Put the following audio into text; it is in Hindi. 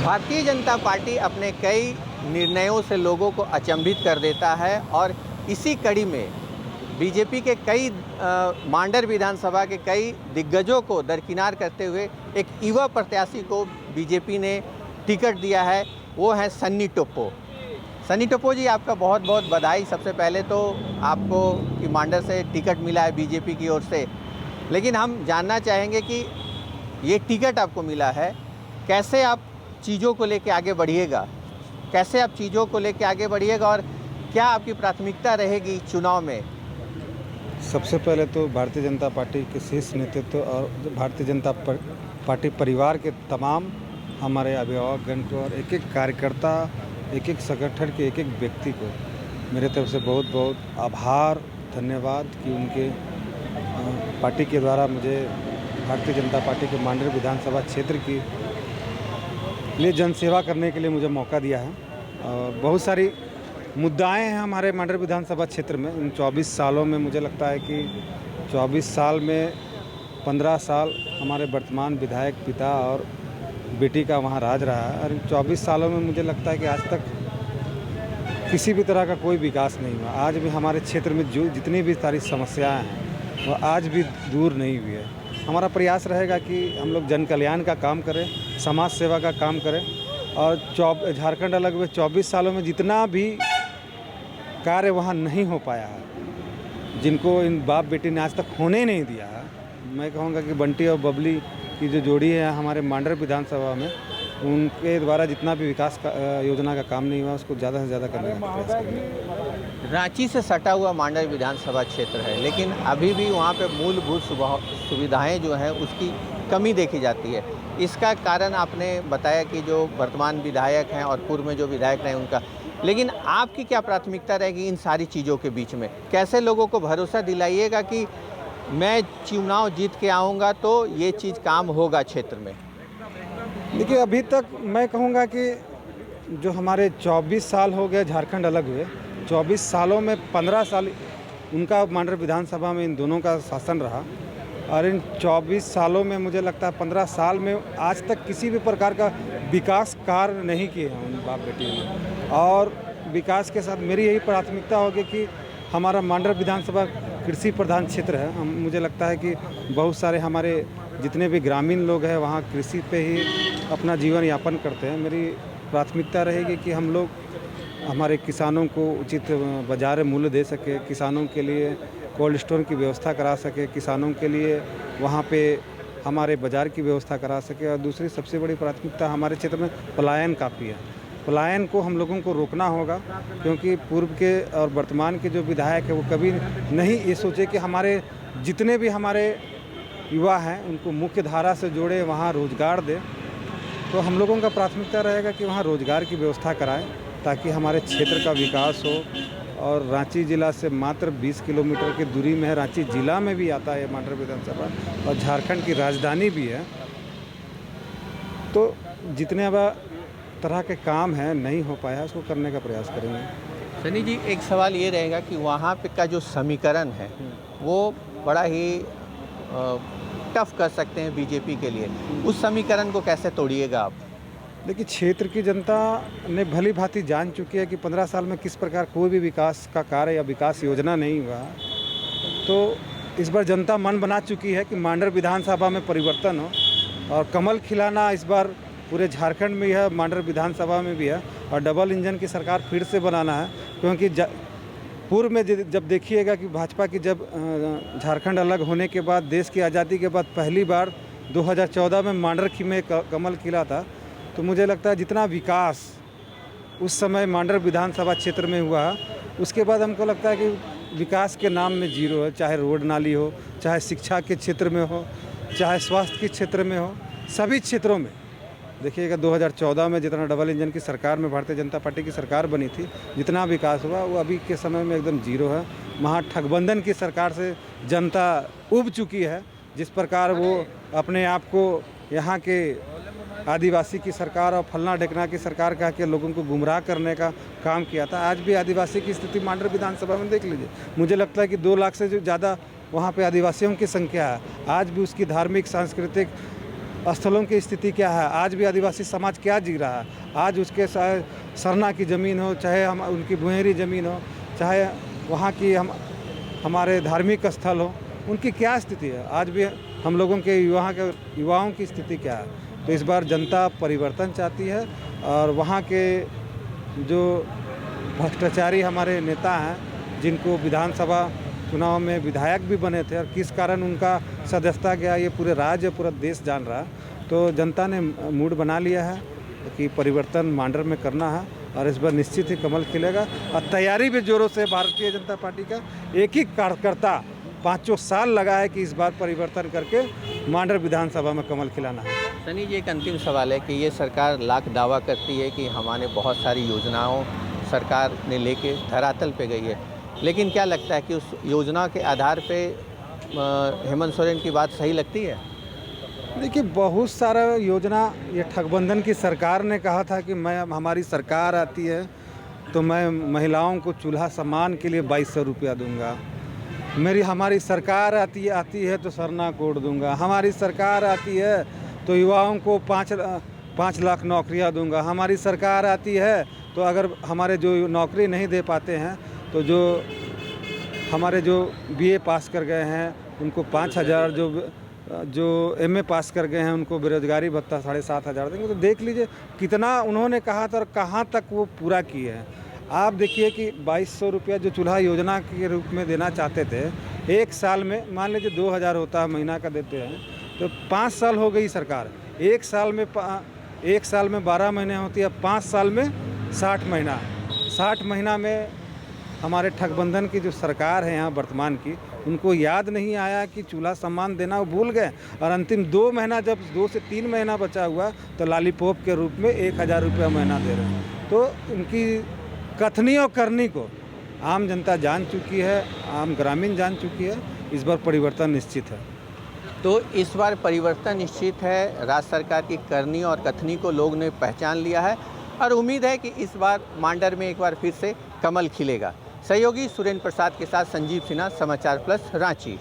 भारतीय जनता पार्टी अपने कई निर्णयों से लोगों को अचंभित कर देता है और इसी कड़ी में बीजेपी के कई मांडर विधानसभा के कई दिग्गजों को दरकिनार करते हुए एक युवा प्रत्याशी को बीजेपी ने टिकट दिया है। वो है सन्नी टोप्पो। सन्नी टोप्पो जी, आपका बहुत बहुत बधाई। सबसे पहले तो आपको कि मांडर से टिकट मिला है बीजेपी की ओर से, लेकिन हम जानना चाहेंगे कि ये टिकट आपको मिला है, कैसे आप चीज़ों को लेकर आगे बढ़िएगा, कैसे आप चीज़ों को लेकर आगे बढ़िएगा और क्या आपकी प्राथमिकता रहेगी चुनाव में? सबसे पहले तो भारतीय जनता पार्टी के शीर्ष नेतृत्व और भारतीय जनता पार्टी परिवार के तमाम हमारे अभिभावकगण को और एक एक कार्यकर्ता, एक एक संगठन के एक एक व्यक्ति को मेरे तरफ से बहुत बहुत आभार, धन्यवाद कि उनके पार्टी के द्वारा मुझे भारतीय जनता पार्टी के मांडर विधानसभा क्षेत्र की लिए जनसेवा करने के लिए मुझे मौका दिया है। और बहुत सारी मुद्दाएं हैं हमारे मांडर विधानसभा क्षेत्र में। इन 24 सालों में मुझे लगता है कि 24 साल में 15 साल हमारे वर्तमान विधायक पिता और बेटी का वहाँ राज रहा है और इन 24 सालों में मुझे लगता है कि आज तक किसी भी तरह का कोई विकास नहीं हुआ। आज भी हमारे क्षेत्र में जो जितनी भी सारी समस्याएं हैं वो आज भी दूर नहीं हुई है। हमारा प्रयास रहेगा कि हम लोग जन कल्याण का काम करें, समाज सेवा का काम करें और झारखंड अलग में 24 सालों में जितना भी कार्य वहाँ नहीं हो पाया है, जिनको इन बाप बेटी ने आज तक होने नहीं दिया है, मैं कहूँगा कि बंटी और बबली की जो जोड़ी है हमारे मांडर विधानसभा में, उनके द्वारा जितना भी विकास योजना का काम नहीं हुआ उसको ज़्यादा से ज़्यादा करने का प्रयास करेंगे। रांची से सटा हुआ मांडर विधानसभा क्षेत्र है, लेकिन अभी भी वहाँ पे मूलभूत सुविधाएं जो हैं उसकी कमी देखी जाती है। इसका कारण आपने बताया कि जो वर्तमान विधायक हैं और पूर्व में जो विधायक रहे उनका, लेकिन आपकी क्या प्राथमिकता रहेगी इन सारी चीज़ों के बीच में? कैसे लोगों को भरोसा दिलाइएगा कि मैं चुनाव जीत के आऊँगा तो ये चीज़ काम होगा क्षेत्र में? देखिए, अभी तक मैं कहूँगा कि जो हमारे 24 साल हो गए झारखंड अलग हुए, 24 सालों में 15 साल उनका मांडर विधानसभा में इन दोनों का शासन रहा और इन 24 सालों में मुझे लगता है 15 साल में आज तक किसी भी प्रकार का विकास कार्य नहीं किए हैं उन बाप बेटी ने। और विकास के साथ मेरी यही प्राथमिकता होगी कि हमारा मांडर विधानसभा कृषि प्रधान क्षेत्र है। मुझे लगता है कि बहुत सारे हमारे जितने भी ग्रामीण लोग हैं वहाँ कृषि पे ही अपना जीवन यापन करते हैं। मेरी प्राथमिकता रहेगी कि हम लोग हमारे किसानों को उचित बाजार मूल्य दे सके, किसानों के लिए कोल्ड स्टोर की व्यवस्था करा सके, किसानों के लिए वहाँ पे हमारे बाज़ार की व्यवस्था करा सके। और दूसरी सबसे बड़ी प्राथमिकता हमारे क्षेत्र में पलायन काफ़ी है। पलायन को हम लोगों को रोकना होगा, क्योंकि पूर्व के और वर्तमान के जो विधायक है वो कभी नहीं ये सोचे कि हमारे जितने भी हमारे युवा हैं उनको मुख्य धारा से जोड़े, वहाँ रोज़गार दें। तो हम लोगों का प्राथमिकता रहेगा कि वहाँ रोज़गार की व्यवस्था कराएं ताकि हमारे क्षेत्र का विकास हो। और रांची ज़िला से मात्र 20 किलोमीटर की दूरी में है, रांची ज़िला में भी आता है मांडर विधानसभा और झारखंड की राजधानी भी है। तो जितने तरह के काम हैं नहीं हो पाया उसको करने का प्रयास करेंगे। सनी जी, एक सवाल ये रहेगा कि वहाँ पे का जो समीकरण है वो बड़ा ही टफ कर सकते हैं बीजेपी के लिए, उस समीकरण को कैसे तोड़िएगा आप? देखिए, क्षेत्र की जनता ने भली भांति जान चुकी है कि 15 साल में किस प्रकार कोई भी विकास का कार्य या विकास योजना नहीं हुआ। तो इस बार जनता मन बना चुकी है कि मांडर विधानसभा में परिवर्तन हो और कमल खिलाना इस बार पूरे झारखंड में है, मांडर विधानसभा में भी है और डबल इंजन की सरकार फिर से बनाना है। क्योंकि पूर्व में जब देखिएगा कि भाजपा की जब झारखंड अलग होने के बाद, देश की आज़ादी के बाद पहली बार 2014 में मांडर में कमल खिला था। तो मुझे लगता है जितना विकास उस समय मांडर विधानसभा क्षेत्र में हुआ, उसके बाद हमको लगता है कि विकास के नाम में जीरो है। चाहे रोड नाली हो, चाहे शिक्षा के क्षेत्र में हो, चाहे स्वास्थ्य के क्षेत्र में हो, सभी क्षेत्रों में देखिएगा 2014 में जितना डबल इंजन की सरकार में भारतीय जनता पार्टी की सरकार बनी थी, जितना विकास हुआ वो अभी के समय में एकदम जीरो है। वहाँ ठगबंधन की सरकार से जनता उब चुकी है। जिस प्रकार वो अपने आप को यहाँ के आदिवासी की सरकार और फलना ढेकना की सरकार कह के लोगों को गुमराह करने का काम किया था। आज भी आदिवासी की स्थिति मांडर विधानसभा में देख लीजिए। मुझे लगता है कि 2 लाख से जो ज़्यादा वहाँ पे आदिवासियों की संख्या है। आज भी उसकी धार्मिक, सांस्कृतिक स्थलों की स्थिति क्या है, आज भी आदिवासी समाज क्या जी रहा है। आज उसके सरना की ज़मीन हो, चाहे हम उनकी बुहेरी ज़मीन हो, चाहे वहाँ की हमारे धार्मिक स्थल हो, उनकी क्या स्थिति है। आज भी हम लोगों के युवाओं की स्थिति क्या है। तो इस बार जनता परिवर्तन चाहती है और वहाँ के जो भ्रष्टाचारी हमारे नेता हैं, जिनको विधानसभा चुनाव में विधायक भी बने थे और किस कारण उनका सदस्यता गया, ये पूरे राज्य पूरा देश जान रहा है। तो जनता ने मूड बना लिया है कि परिवर्तन मांडर में करना है और इस बार निश्चित ही कमल खिलेगा। और तैयारी भी जोरों से भारतीय जनता पार्टी का एक ही कार्यकर्ता 5 साल लगा है कि इस बार परिवर्तन करके मांडर विधानसभा में कमल खिलाना है। सनी जी, एक अंतिम सवाल है कि ये सरकार लाख दावा करती है कि हमारे बहुत सारी योजनाओं सरकार ने लेके धरातल पे गई है, लेकिन क्या लगता है कि उस योजना के आधार पे हेमंत सोरेन की बात सही लगती है? देखिए, बहुत सारा योजना ये ठगबंधन की सरकार ने कहा था कि हमारी सरकार आती है तो मैं महिलाओं को चूल्हा सामान के लिए 2200 रुपया दूंगा। हमारी सरकार आती है तो सरना कोड दूंगा। हमारी सरकार आती है तो युवाओं को 5 लाख नौकरियां दूंगा। हमारी सरकार आती है तो अगर हमारे जो नौकरी नहीं दे पाते हैं तो हमारे जो BA पास कर गए हैं उनको 5000, जो MA पास कर गए हैं उनको बेरोजगारी भत्ता 7500 देंगे। तो देख लीजिए कितना उन्होंने कहा था और कहाँ तक वो पूरा किए हैं। आप देखिए कि 2200 रुपया जो चूल्हा योजना के रूप में देना चाहते थे, एक साल में मान लीजिए 2000 होता है महीना का देते हैं, तो 5 साल हो गई सरकार। एक साल में 12 महीने होती है, 5 साल में 60 महीना। 60 महीना में हमारे ठगबंधन की जो सरकार है यहाँ वर्तमान की, उनको याद नहीं आया कि चूल्हा सामान देना, वो भूल गए। और अंतिम 2 महीना, जब 2 से 3 महीना बचा हुआ, तो लॉलीपॉप के रूप में 1000 रुपया महीना दे रहे हैं। तो उनकी कथनी और करनी को आम जनता जान चुकी है, आम ग्रामीण जान चुकी है। इस बार परिवर्तन निश्चित है। तो इस बार परिवर्तन निश्चित है। राज्य सरकार की करनी और कथनी को लोग ने पहचान लिया है और उम्मीद है कि इस बार मांडर में एक बार फिर से कमल खिलेगा। सहयोगी सुरेंद्र प्रसाद के साथ संजीव सिन्हा, समाचार प्लस, रांची।